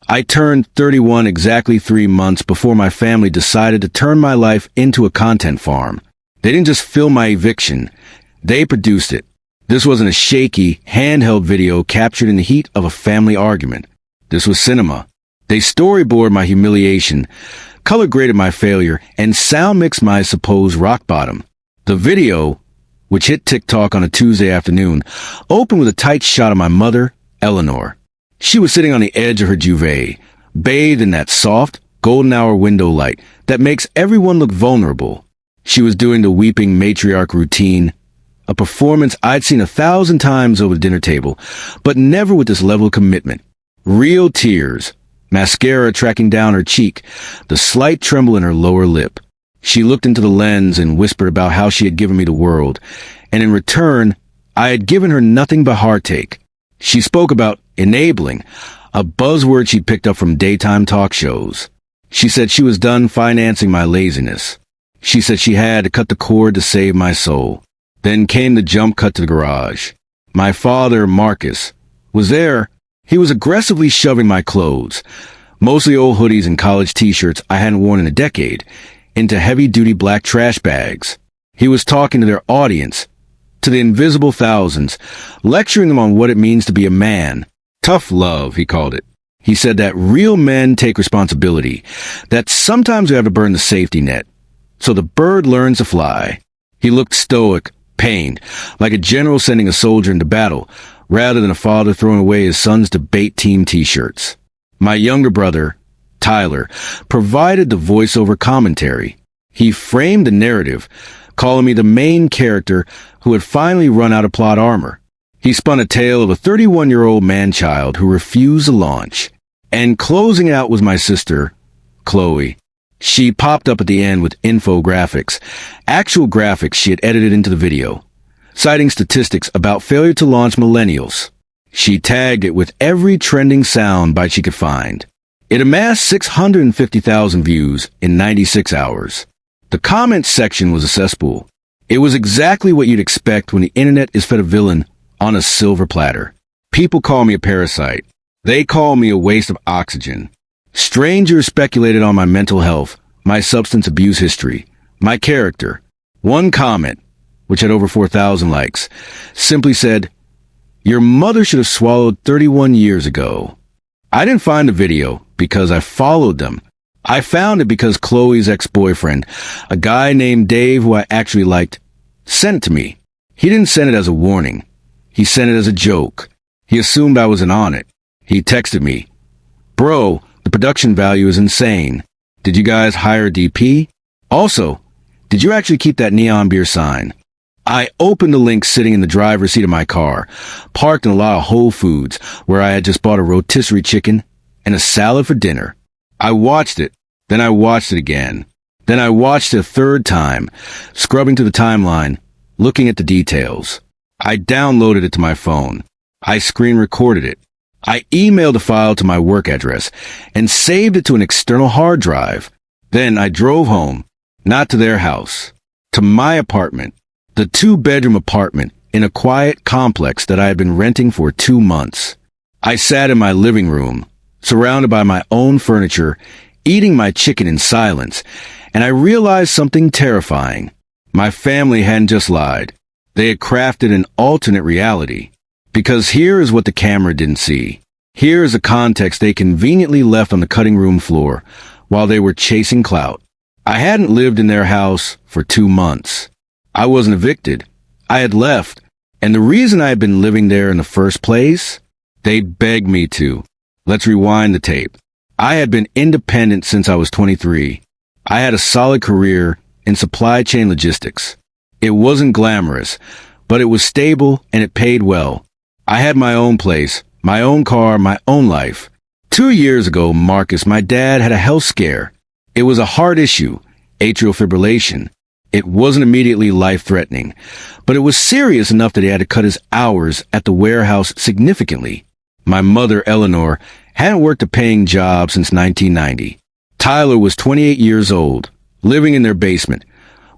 I turned 31 exactly 3 months before my family decided to turn my life into a content farm. They didn't just film my eviction, they produced it. This wasn't a shaky, handheld video captured in the heat of a family argument. This was cinema. They storyboarded my humiliation, color graded my failure, and sound mixed my supposed rock bottom. The video, which hit TikTok on a Tuesday afternoon, opened with a tight shot of my mother, Eleanor. She was sitting on the edge of her duvet, bathed in that soft, golden hour window light that makes everyone look vulnerable. She was doing the weeping matriarch routine, a performance I'd seen 1,000 times over the dinner table, but never with this level of commitment. Real tears, mascara tracking down her cheek, the slight tremble in her lower lip. She looked into the lens and whispered about how she had given me the world, and in return, I had given her nothing but heartache. She spoke about enabling, a buzzword she picked up from daytime talk shows. She said she was done financing my laziness. She said she had to cut the cord to save my soul. Then came the jump cut to the garage. My father, Marcus, was there. He was aggressively shoving my clothes, mostly old hoodies and college t-shirts I hadn't worn in a decade, into heavy-duty black trash bags. He was talking to their audience, to the invisible thousands, lecturing them on what it means to be a man. Tough love, he called it. He said that real men take responsibility, that sometimes we have to burn the safety net, so the bird learns to fly. He looked stoic, pained, like a general sending a soldier into battle, rather than a father throwing away his son's debate team t-shirts. My younger brother, Tyler, provided the voiceover commentary. He framed the narrative, calling me the main character who had finally run out of plot armor. He spun a tale of a 31-year-old man-child who refused to launch. And closing out was my sister, Chloe. She popped up at the end with infographics, actual graphics she had edited into the video, citing statistics about failure to launch millennials. She tagged it with every trending soundbite she could find. It amassed 650,000 views in 96 hours. The comments section was a cesspool. It was exactly what you'd expect when the internet is fed a villain on a silver platter. People call me a parasite. They call me a waste of oxygen. Strangers speculated on my mental health, my substance abuse history, my character. One comment, which had over 4,000 likes, simply said, "Your mother should have swallowed 31 years ago." I didn't find the video because I followed them. I found it because Chloe's ex-boyfriend, a guy named Dave who I actually liked, sent it to me. He didn't send it as a warning. He sent it as a joke. He assumed I wasn't on it. He texted me, "Bro, the production value is insane. Did you guys hire a DP? Also, did you actually keep that neon beer sign?" I opened the link sitting in the driver's seat of my car, parked in a lot of Whole Foods, where I had just bought a rotisserie chicken and a salad for dinner. I watched it, then I watched it again. Then I watched it a third time, scrubbing through the timeline, looking at the details. I downloaded it to my phone. I screen recorded it. I emailed the file to my work address and saved it to an external hard drive. Then I drove home, not to their house, to my apartment, the 2-bedroom apartment in a quiet complex that I had been renting for 2 months. I sat in my living room, surrounded by my own furniture, eating my chicken in silence, and I realized something terrifying. My family hadn't just lied. They had crafted an alternate reality. Because here is what the camera didn't see. Here is the context they conveniently left on the cutting room floor while they were chasing clout. I hadn't lived in their house for 2 months. I wasn't evicted. I had left. And the reason I had been living there in the first place? They begged me to. Let's rewind the tape. I had been independent since I was 23. I had a solid career in supply chain logistics. It wasn't glamorous, but it was stable and it paid well. I had my own place, my own car, my own life. 2 years ago, Marcus, my dad, had a health scare. It was a heart issue, atrial fibrillation. It wasn't immediately life-threatening, but it was serious enough that he had to cut his hours at the warehouse significantly. My mother, Eleanor, hadn't worked a paying job since 1990. Tyler was 28 years old, living in their basement,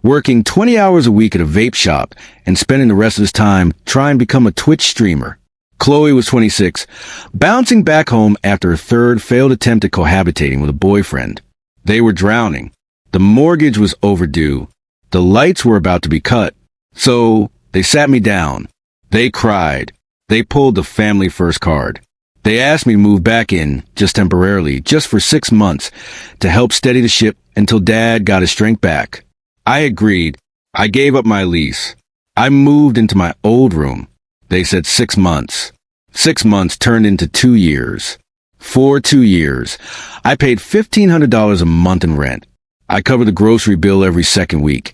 working 20 hours a week at a vape shop and spending the rest of his time trying to become a Twitch streamer. Chloe was 26, bouncing back home after her third failed attempt at cohabitating with a boyfriend. They were drowning. The mortgage was overdue. The lights were about to be cut. So they sat me down. They cried. They pulled the family first card. They asked me to move back in, just temporarily, just for 6 months, to help steady the ship until Dad got his strength back. I agreed. I gave up my lease. I moved into my old room. They said 6 months. 6 months turned into 2 years. For 2 years, I paid $1,500 a month in rent. I covered the grocery bill every second week.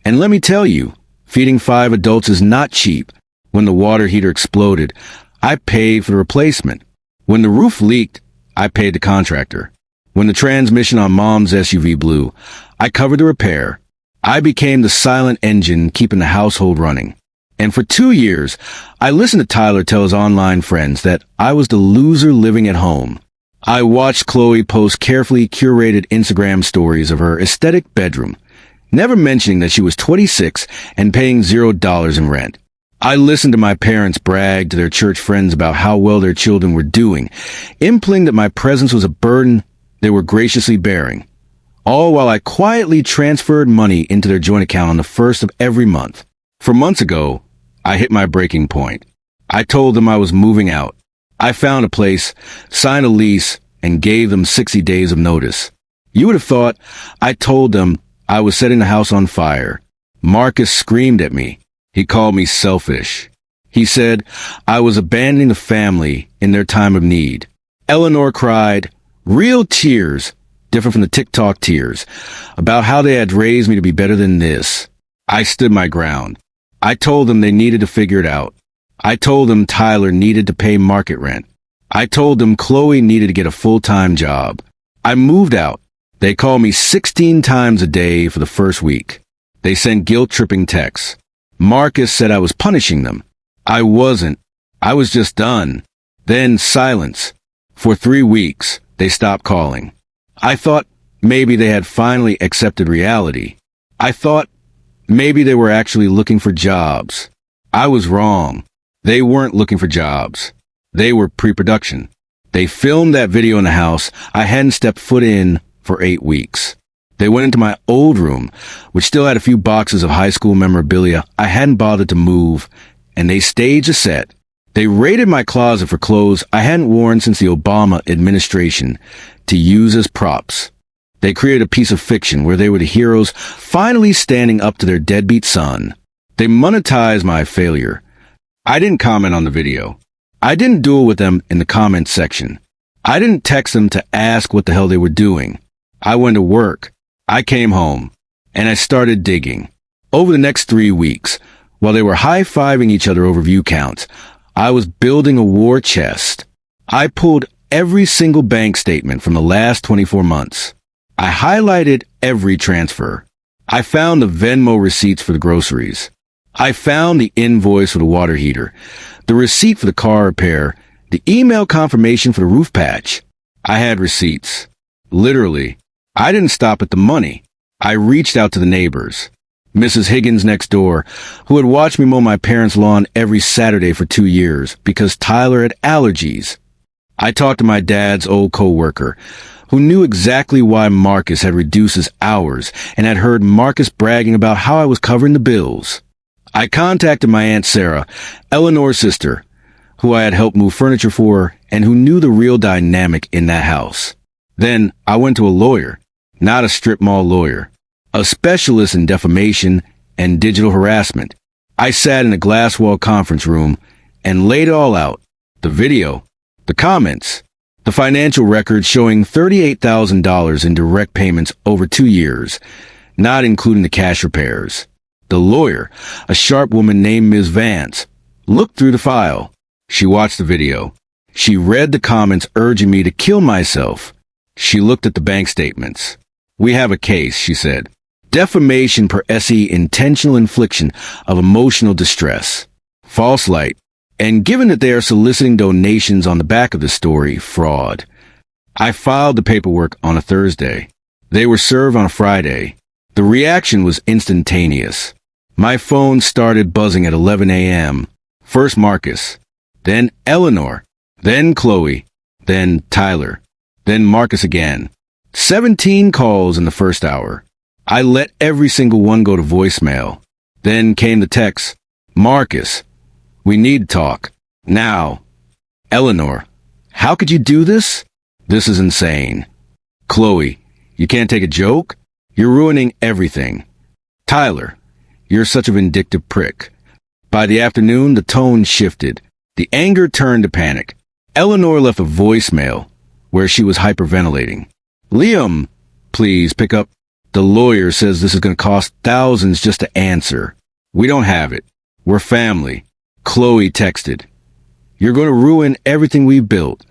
And let me tell you, feeding 5 adults is not cheap. When the water heater exploded, I paid for the replacement. When the roof leaked, I paid the contractor. When the transmission on Mom's SUV blew, I covered the repair. I became the silent engine keeping the household running. And for 2 years, I listened to Tyler tell his online friends that I was the loser living at home. I watched Chloe post carefully curated Instagram stories of her aesthetic bedroom, never mentioning that she was 26 and paying $0 in rent. I listened to my parents brag to their church friends about how well their children were doing, implying that my presence was a burden they were graciously bearing, all while I quietly transferred money into their joint account on the first of every month. For months ago, I hit my breaking point. I told them I was moving out. I found a place, signed a lease, and gave them 60 days of notice. You would have thought I told them I was setting the house on fire. Marcus screamed at me. He called me selfish. He said I was abandoning the family in their time of need. Eleanor cried, real tears, different from the TikTok tears, about how they had raised me to be better than this. I stood my ground. I told them they needed to figure it out. I told them Tyler needed to pay market rent. I told them Chloe needed to get a full-time job. I moved out. They called me 16 times a day for the first week. They sent guilt-tripping texts. Marcus said I was punishing them. I wasn't. I was just done. Then silence. For 3 weeks, they stopped calling. I thought maybe they had finally accepted reality. I thought maybe they were actually looking for jobs. I was wrong. They weren't looking for jobs. They were pre-production. They filmed that video in the house I hadn't stepped foot in for 8 weeks. They went into my old room, which still had a few boxes of high school memorabilia I hadn't bothered to move, and they staged a set. They raided my closet for clothes I hadn't worn since the Obama administration to use as props. They created a piece of fiction where they were the heroes finally standing up to their deadbeat son. They monetized my failure. I didn't comment on the video. I didn't duel with them in the comments section. I didn't text them to ask what the hell they were doing. I went to work. I came home, and I started digging. Over the next 3 weeks, while they were high-fiving each other over view counts, I was building a war chest. I pulled every single bank statement from the last 24 months. I highlighted every transfer. I found the Venmo receipts for the groceries. I found the invoice for the water heater, the receipt for the car repair, the email confirmation for the roof patch. I had receipts. Literally. I didn't stop at the money. I reached out to the neighbors. Mrs. Higgins next door, who had watched me mow my parents' lawn every Saturday for 2 years because Tyler had allergies. I talked to my dad's old co-worker, who knew exactly why Marcus had reduced his hours and had heard Marcus bragging about how I was covering the bills. I contacted my Aunt Sarah, Eleanor's sister, who I had helped move furniture for and who knew the real dynamic in that house. Then I went to a lawyer. Not a strip mall lawyer, a specialist in defamation and digital harassment. I sat in a glass wall conference room and laid it all out. The video, the comments, the financial records showing $38,000 in direct payments over 2 years, not including the cash repairs. The lawyer, a sharp woman named Ms. Vance, looked through the file. She watched the video. She read the comments urging me to kill myself. She looked at the bank statements. We have a case, she said. Defamation per SE, intentional infliction of emotional distress. False light. And given that they are soliciting donations on the back of the story, fraud. I filed the paperwork on a Thursday. They were served on a Friday. The reaction was instantaneous. My phone started buzzing at 11 a.m. First Marcus. then Eleanor, then Chloe, then Tyler, then Marcus again. 17 calls in the first hour. I let every single one go to voicemail. Then came the text. Marcus, we need to talk. Now. Eleanor, how could you do this? This is insane. Chloe, you can't take a joke? You're ruining everything. Tyler, you're such a vindictive prick. By the afternoon, the tone shifted. The anger turned to panic. Eleanor left a voicemail where she was hyperventilating. Liam, please pick up. The lawyer says this is going to cost thousands just to answer. We don't have it. We're family. Chloe texted. You're going to ruin everything we've built.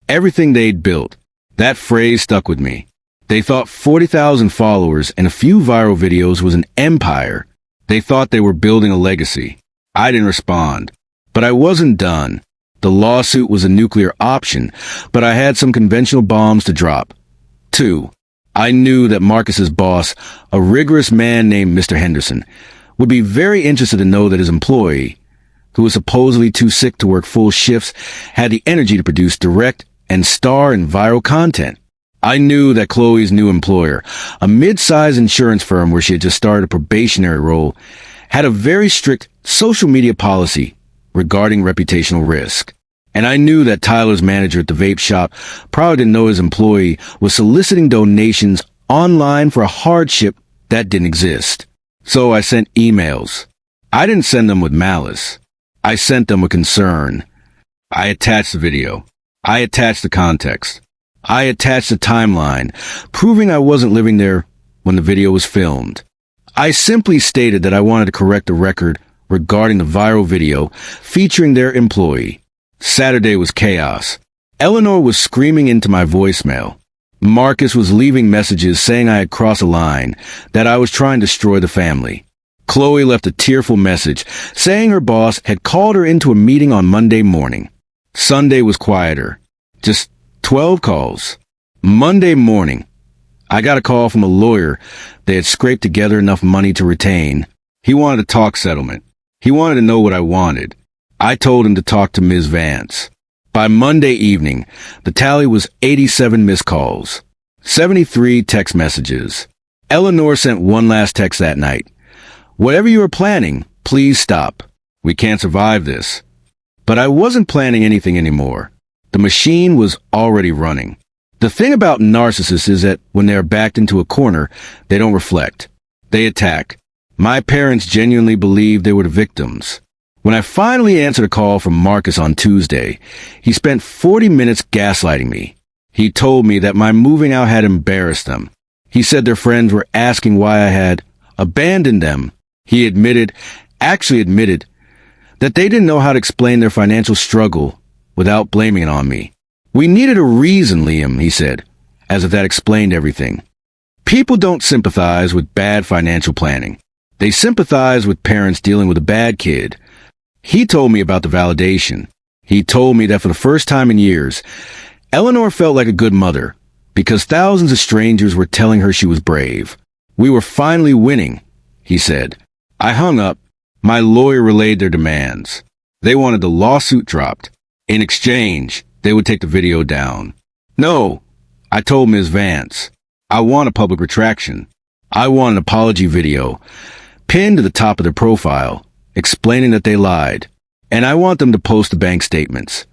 Everything they'd built. That phrase stuck with me. They thought 40,000 followers and a few viral videos was an empire. They thought they were building a legacy. I didn't respond. But I wasn't done. The lawsuit was a nuclear option, but I had some conventional bombs to drop. 2. I knew that Marcus's boss, a rigorous man named Mr. Henderson, would be very interested to know that his employee, who was supposedly too sick to work full shifts, had the energy to produce direct and star in viral content. I knew that Chloe's new employer, a mid-size insurance firm where she had just started a probationary role, had a very strict social media policy regarding reputational risk. And I knew that Tyler's manager at the vape shop probably didn't know his employee was soliciting donations online for a hardship that didn't exist. So I sent emails. I didn't send them with malice. I sent them with concern. I attached the video. I attached the context. I attached the timeline, proving I wasn't living there when the video was filmed. I simply stated that I wanted to correct the record regarding the viral video featuring their employee. Saturday was chaos. Eleanor was screaming into my voicemail. Marcus was leaving messages saying I had crossed a line, that I was trying to destroy the family. Chloe left a tearful message saying her boss had called her into a meeting on Monday morning. Sunday was quieter. Just 12 calls. Monday morning, I got a call from a lawyer. They had scraped together enough money to retain. He wanted to talk settlement. He wanted to know what I wanted. I told him to talk to Ms. Vance. By Monday evening, the tally was 87 missed calls, 73 text messages. Eleanor sent one last text that night. Whatever you are planning, please stop. We can't survive this. But I wasn't planning anything anymore. The machine was already running. The thing about narcissists is that when they are backed into a corner, they don't reflect. They attack. My parents genuinely believed they were the victims. When I finally answered a call from Marcus on Tuesday, he spent 40 minutes gaslighting me. He told me that my moving out had embarrassed them. He said their friends were asking why I had abandoned them. He actually admitted, that they didn't know how to explain their financial struggle without blaming it on me. We needed a reason, Liam, he said, as if that explained everything. People don't sympathize with bad financial planning. They sympathize with parents dealing with a bad kid. He told me about the validation. He told me that for the first time in years, Eleanor felt like a good mother because thousands of strangers were telling her she was brave. We were finally winning, he said. I hung up. My lawyer relayed their demands. They wanted the lawsuit dropped. In exchange, they would take the video down. No, I told Ms. Vance. I want a public retraction. I want an apology video pinned to the top of their profile, explaining that they lied, and I want them to post the bank statements.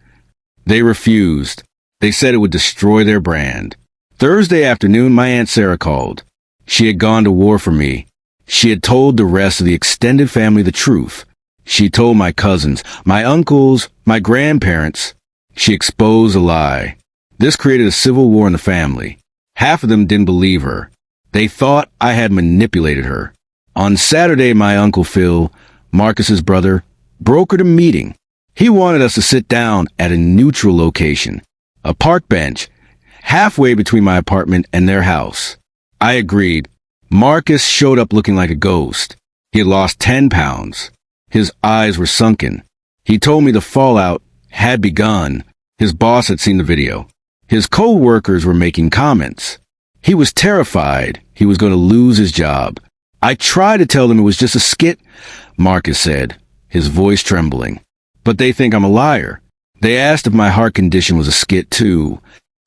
They refused. They said it would destroy their brand. Thursday afternoon, my Aunt Sarah called. She had gone to war for me. She had told the rest of the extended family the truth. She told my cousins, my uncles, my grandparents. She exposed a lie. This created a civil war in the family. Half of them didn't believe her. They thought I had manipulated her. On Saturday, my Uncle Phil, Marcus's brother, brokered a meeting. He wanted us to sit down at a neutral location, a park bench, halfway between my apartment and their house. I agreed. Marcus showed up looking like a ghost. He had lost 10 pounds. His eyes were sunken. He told me the fallout had begun. His boss had seen the video. His co-workers were making comments. He was terrified he was going to lose his job. I tried to tell them it was just a skit, Marcus said, his voice trembling. But they think I'm a liar. They asked if my heart condition was a skit too.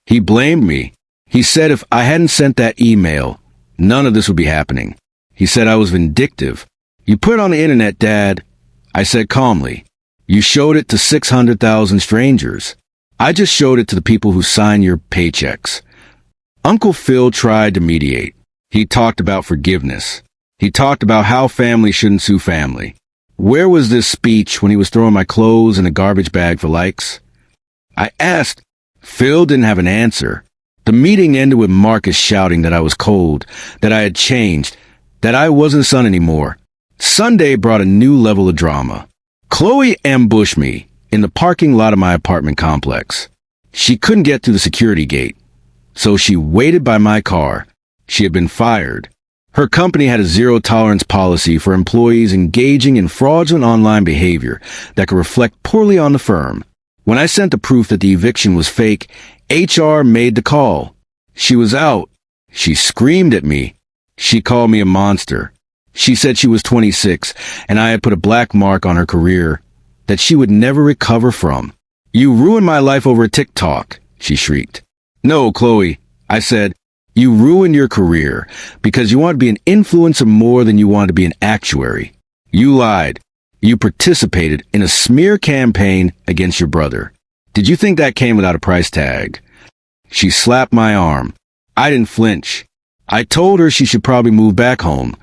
He blamed me. He said if I hadn't sent that email, none of this would be happening. He said I was vindictive. You put it on the internet, Dad. I said calmly. You showed it to 600,000 strangers. I just showed it to the people who sign your paychecks. Uncle Phil tried to mediate. He talked about forgiveness. He talked about how family shouldn't sue family. Where was this speech when he was throwing my clothes in a garbage bag for likes? I asked. Phil didn't have an answer. The meeting ended with Marcus shouting that I was cold, that I had changed, that I wasn't a son anymore. Sunday brought a new level of drama. Chloe ambushed me in the parking lot of my apartment complex. She couldn't get through the security gate, so she waited by my car. She had been fired. Her company had a zero-tolerance policy for employees engaging in fraudulent online behavior that could reflect poorly on the firm. When I sent the proof that the eviction was fake, HR made the call. She was out. She screamed at me. She called me a monster. She said she was 26, and I had put a black mark on her career that she would never recover from. You ruined my life over TikTok, she shrieked. No, Chloe, I said. You ruined your career because you wanted to be an influencer more than you wanted to be an actuary. You lied. You participated in a smear campaign against your brother. Did you think that came without a price tag? She slapped my arm. I didn't flinch. I told her she should probably move back home,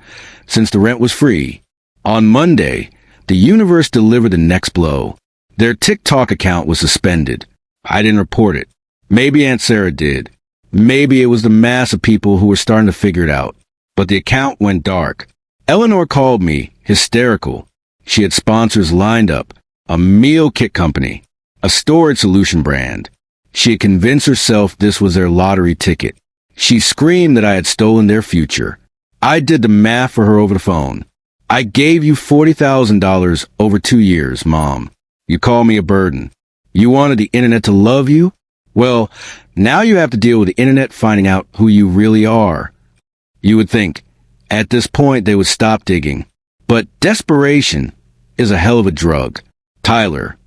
since the rent was free. On Monday, the universe delivered the next blow. Their TikTok account was suspended. I didn't report it. Maybe Aunt Sarah did. Maybe it was the mass of people who were starting to figure it out. But the account went dark. Eleanor called me, hysterical. She had sponsors lined up, a meal kit company, a storage solution brand. She had convinced herself this was their lottery ticket. She screamed that I had stolen their future. I did the math for her over the phone. I gave you $40,000 over 2 years, Mom. You call me a burden. You wanted the internet to love you? Well, now you have to deal with the internet finding out who you really are. You would think, at this point, they would stop digging. But desperation is a hell of a drug. Tyler,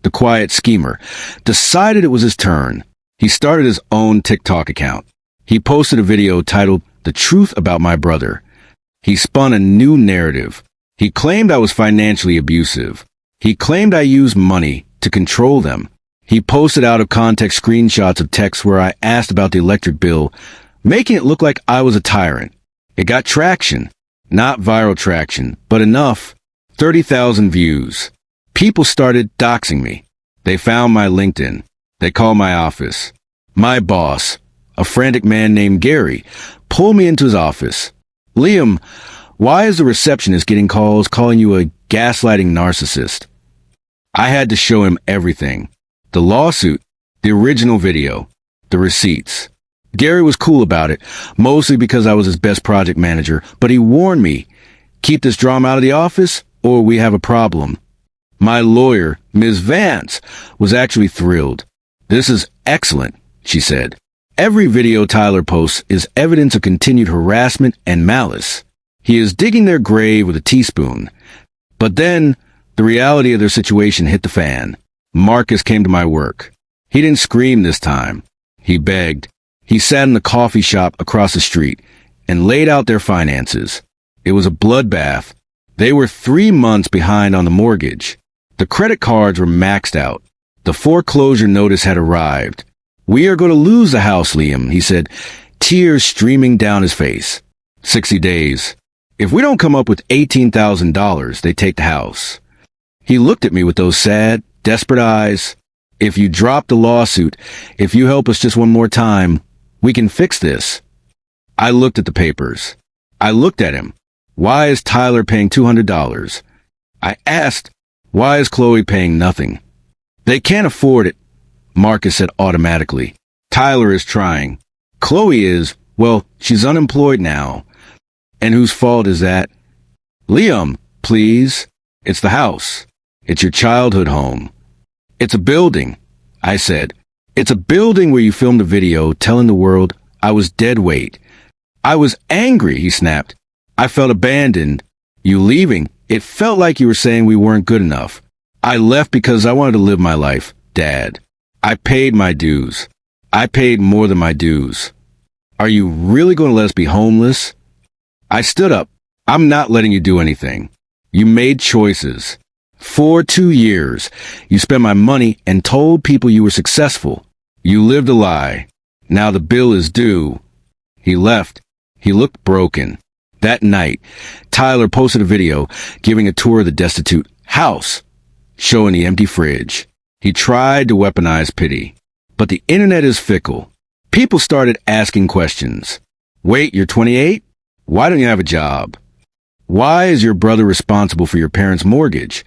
the quiet schemer, decided it was his turn. He started his own TikTok account. He posted a video titled, "The Truth About My Brother." He spun a new narrative. He claimed I was financially abusive. He claimed I used money to control them. He posted out-of-context screenshots of texts where I asked about the electric bill, making it look like I was a tyrant. It got traction. Not viral traction, but enough. 30,000 views. People started doxing me. They found my LinkedIn. They called my office. My boss, a frantic man named Gary, pulled me into his office. "Liam, why is the receptionist getting calls calling you a gaslighting narcissist?" I had to show him everything. The lawsuit, the original video, the receipts. Gary was cool about it, mostly because I was his best project manager, but he warned me, keep this drama out of the office or we have a problem. My lawyer, Ms. Vance, was actually thrilled. "This is excellent," she said. "Every video Tyler posts is evidence of continued harassment and malice. He is digging their grave with a teaspoon." But then, the reality of their situation hit the fan. Marcus came to my work. He didn't scream this time. He begged. He sat in the coffee shop across the street and laid out their finances. It was a bloodbath. They were 3 months behind on the mortgage. The credit cards were maxed out. The foreclosure notice had arrived. "We are going to lose the house, Liam," he said, tears streaming down his face. 60 days. If we don't come up with $18,000, they take the house. He looked at me with those sad, desperate eyes. "If you drop the lawsuit, if you help us just one more time, we can fix this." I looked at the papers. I looked at him. Why is Tyler paying $200? I asked, why is Chloe paying nothing? "They can't afford it," Marcus said automatically. "Tyler is trying. Chloe is, well, she's unemployed now." "And whose fault is that?" "Liam, please. It's the house. It's your childhood home." "It's a building," I said. "It's a building where you filmed a video telling the world I was dead weight." "I was angry," he snapped. "I felt abandoned. You leaving, it felt like you were saying we weren't good enough. I left because I wanted to live my life, Dad, I paid my dues. I paid more than my dues. Are you really going to let us be homeless? I stood up. I'm not letting you do anything. You made choices. For 2 years, you spent my money and told people you were successful. You lived a lie. Now the bill is due. He left. He looked broken. That night, Tyler posted a video giving a tour of the destitute house, showing the empty fridge. He tried to weaponize pity. But the internet is fickle. People started asking questions. Wait, you're 28? Why don't you have a job? Why is your brother responsible for your parents' mortgage?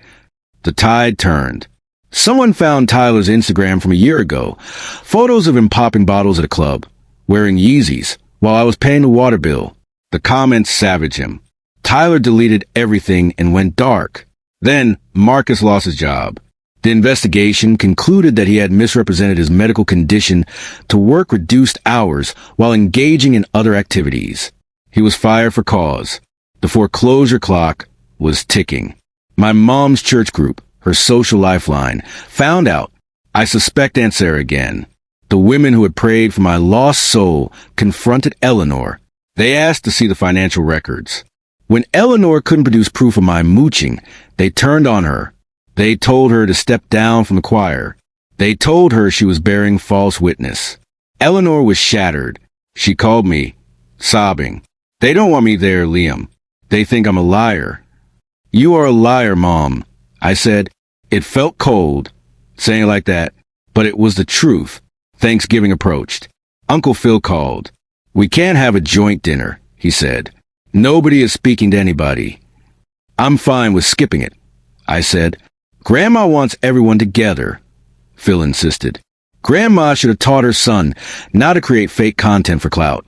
The tide turned. Someone found Tyler's Instagram from a year ago. Photos of him popping bottles at a club, wearing Yeezys, while I was paying the water bill. The comments savaged him. Tyler deleted everything and went dark. Then, Marcus lost his job. The investigation concluded that he had misrepresented his medical condition to work reduced hours while engaging in other activities. He was fired for cause. The foreclosure clock was ticking. My mom's church group, her social lifeline, found out. I suspect Aunt Sarah again. The women who had prayed for my lost soul confronted Eleanor. They asked to see the financial records. When Eleanor couldn't produce proof of my mooching, they turned on her. They told her to step down from the choir. They told her she was bearing false witness. Eleanor was shattered. She called me, sobbing. They don't want me there, Liam. They think I'm a liar. You are a liar, Mom, I said. It felt cold, saying it like that, but it was the truth. Thanksgiving approached. Uncle Phil called. We can't have a joint dinner, he said. Nobody is speaking to anybody. I'm fine with skipping it, I said. Grandma wants everyone together, Phil insisted. Grandma should have taught her son not to create fake content for clout.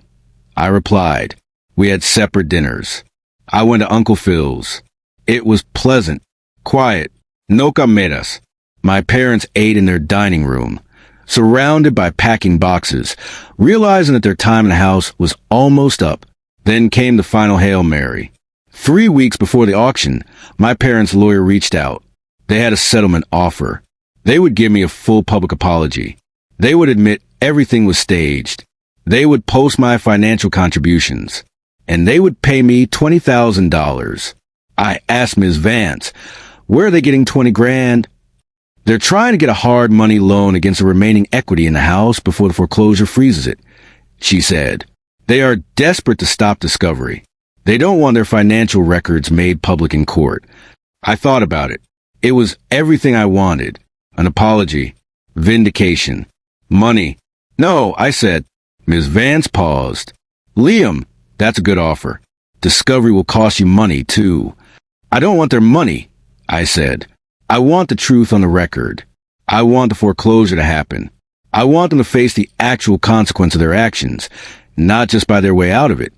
I replied. We had separate dinners. I went to Uncle Phil's. It was pleasant, quiet, no cameras. My parents ate in their dining room, surrounded by packing boxes, realizing that their time in the house was almost up. Then came the final Hail Mary. 3 weeks before the auction, my parents' lawyer reached out. They had a settlement offer. They would give me a full public apology. They would admit everything was staged. They would post my financial contributions. And they would pay me $20,000. I asked Ms. Vance, where are they getting 20 grand? They're trying to get a hard money loan against the remaining equity in the house before the foreclosure freezes it, she said. They are desperate to stop discovery. They don't want their financial records made public in court. I thought about it. It was everything I wanted. An apology. Vindication. Money. No, I said. Ms. Vance paused. Liam, that's a good offer. Discovery will cost you money, too. I don't want their money, I said. I want the truth on the record. I want the foreclosure to happen. I want them to face the actual consequence of their actions, not just by their way out of it.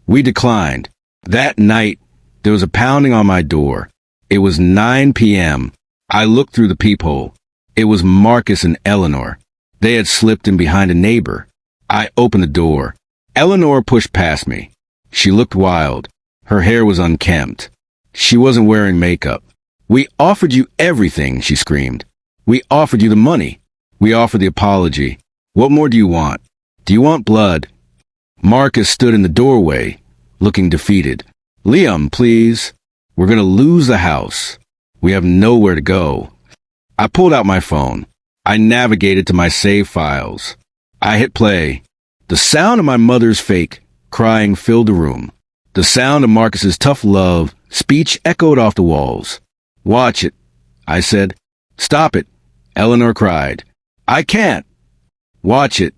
We declined. That night, there was a pounding on my door. It was 9 p.m. I looked through the peephole. It was Marcus and Eleanor. They had slipped in behind a neighbor. I opened the door. Eleanor pushed past me. She looked wild. Her hair was unkempt. She wasn't wearing makeup. We offered you everything, she screamed. We offered you the money. We offered the apology. What more do you want? Do you want blood? Marcus stood in the doorway, looking defeated. Liam, please. We're going to lose the house. We have nowhere to go. I pulled out my phone. I navigated to my save files. I hit play. The sound of my mother's fake crying filled the room. The sound of Marcus's tough love speech echoed off the walls. Watch it, I said. Stop it, Eleanor cried. I can't. Watch it,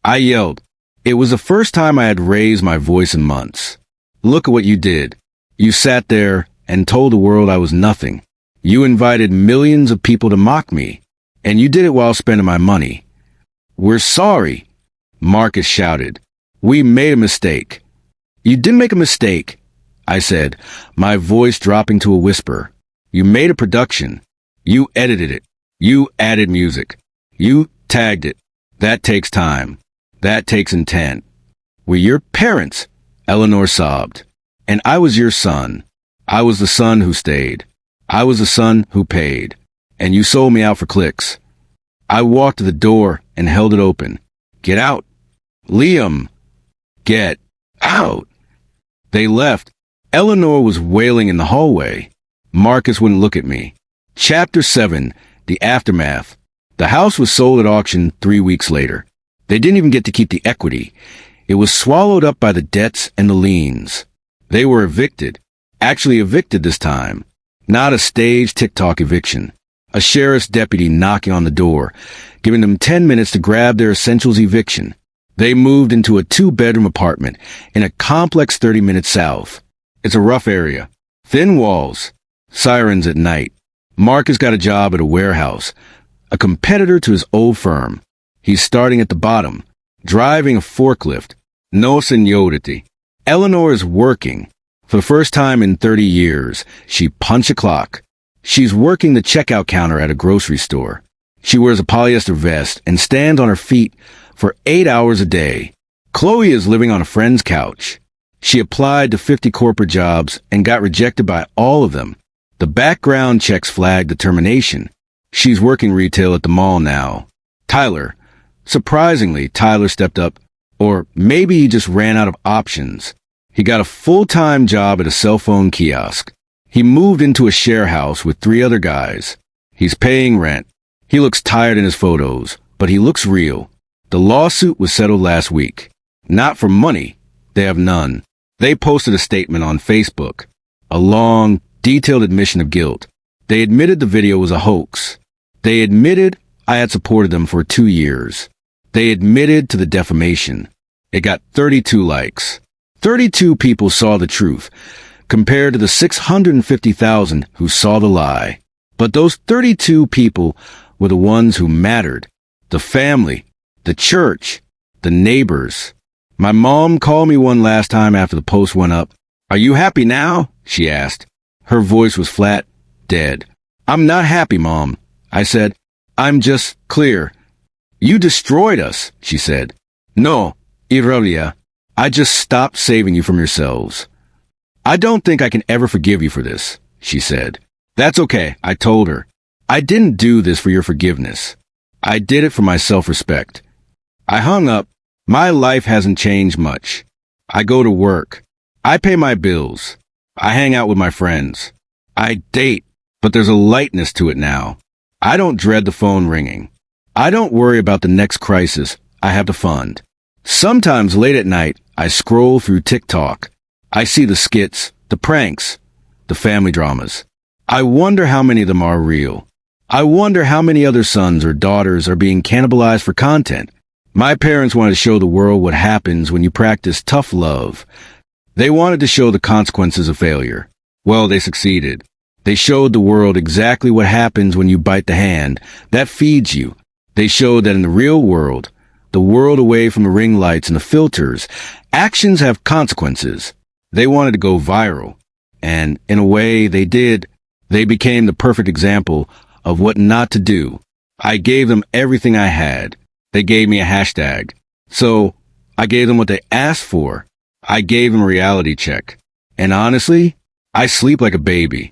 I yelled. It was the first time I had raised my voice in months. Look at what you did. You sat there and told the world I was nothing. You invited millions of people to mock me, and you did it while spending my money. We're sorry, Marcus shouted. We made a mistake. You didn't make a mistake, I said, my voice dropping to a whisper. You made a production. You edited it. You added music. You tagged it. That takes time. That takes intent. We're your parents, Eleanor sobbed. And I was your son. I was the son who stayed. I was the son who paid. And you sold me out for clicks. I walked to the door and held it open. Get out. Liam. Get out. They left. Eleanor was wailing in the hallway. Marcus wouldn't look at me. Chapter 7. The Aftermath. The house was sold at auction 3 weeks later. They didn't even get to keep the equity. It was swallowed up by the debts and the liens. They were evicted. Actually evicted this time. Not a staged TikTok eviction. A sheriff's deputy knocking on the door, giving them 10 minutes to grab their essentials eviction. They moved into a 2-bedroom apartment in a complex 30 minutes south. It's a rough area. Thin walls. Sirens at night. Marcus got a job at a warehouse, a competitor to his old firm. He's starting at the bottom, driving a forklift. No seniority. Eleanor is working. For the first time in 30 years, she punched a clock. She's working the checkout counter at a grocery store. She wears a polyester vest and stands on her feet for 8 hours a day. Chloe is living on a friend's couch. She applied to 50 corporate jobs and got rejected by all of them. The background checks flagged the termination. She's working retail at the mall now. Tyler. Surprisingly, Tyler stepped up. Or maybe he just ran out of options. He got a full-time job at a cell phone kiosk. He moved into a share house with 3 other guys. He's paying rent. He looks tired in his photos, but he looks real. The lawsuit was settled last week. Not for money. They have none. They posted a statement on Facebook. A long, detailed admission of guilt. They admitted the video was a hoax. They admitted I had supported them for 2 years. They admitted to the defamation. It got 32 likes. 32 people saw the truth, compared to the 650,000 who saw the lie. But those 32 people were the ones who mattered. The family, the church, the neighbors. My mom called me one last time after the post went up. "Are you happy now?" she asked. Her voice was flat, dead. "I'm not happy, Mom," I said. "I'm just clear." "You destroyed us," she said. "No, Irelia. I just stopped saving you from yourselves." "I don't think I can ever forgive you for this," she said. "That's okay," I told her. "I didn't do this for your forgiveness. I did it for my self-respect." I hung up. My life hasn't changed much. I go to work. I pay my bills. I hang out with my friends. I date, but there's a lightness to it now. I don't dread the phone ringing. I don't worry about the next crisis I have to fund. Sometimes late at night, I scroll through TikTok. I see the skits, the pranks, the family dramas. I wonder how many of them are real. I wonder how many other sons or daughters are being cannibalized for content. My parents wanted to show the world what happens when you practice tough love. They wanted to show the consequences of failure. Well, they succeeded. They showed the world exactly what happens when you bite the hand that feeds you. They showed that in the real world, the world away from the ring lights and the filters, actions have consequences. They wanted to go viral. And in a way, they did. They became the perfect example of what not to do. I gave them everything I had. They gave me a hashtag. So I gave them what they asked for. I gave them a reality check. And honestly, I sleep like a baby.